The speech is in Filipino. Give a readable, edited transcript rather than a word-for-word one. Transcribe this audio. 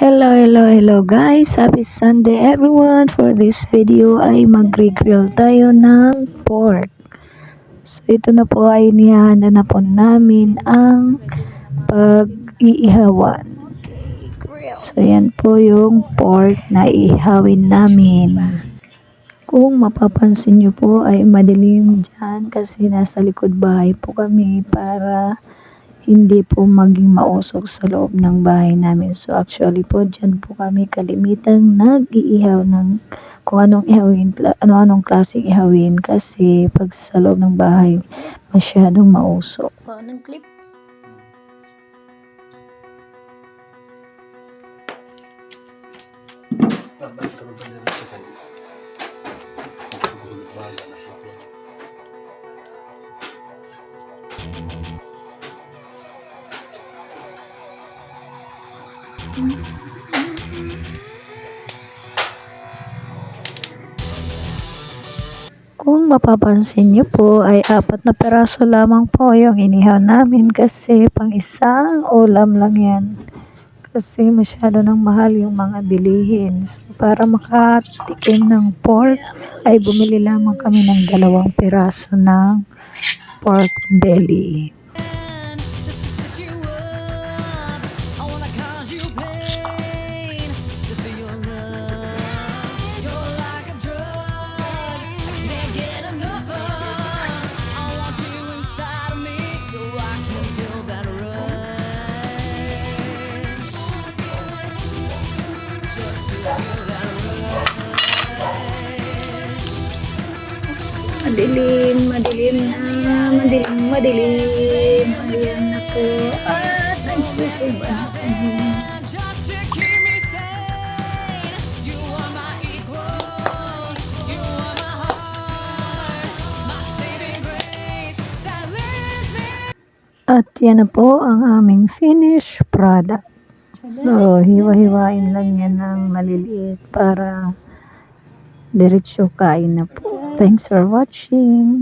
Hello guys! Happy Sunday everyone! For this video ay magre-grill tayo ng pork. So ito na po ay nihahanda na po namin ang pag-iihawan. So yan po yung pork na iihawin namin. Kung mapapansin nyo po ay madilim dyan kasi nasa likod bahay po kami para hindi po maging mausok sa loob ng bahay namin. So actually po dyan po kami kalimitang nag-iihaw ng kung anong ihawin, ano-anong klaseng ihawin kasi pag sa loob ng bahay masyadong mausok. Ng clip. Kung mapapansin nyo po ay 4 na peraso lamang po yung inihaw namin kasi pang isang ulam lang yan. Kasi masyado nang mahal yung mga bilihin. So, para makatikim ng pork ay bumili lamang kami ng 2 peraso ng pork belly. Madilim na po at nagsusuba na kami. At yan na po ang aming finished product. So, hiwa-hiwain lang yan ng maliliit para diretso kain na po. Thanks for watching.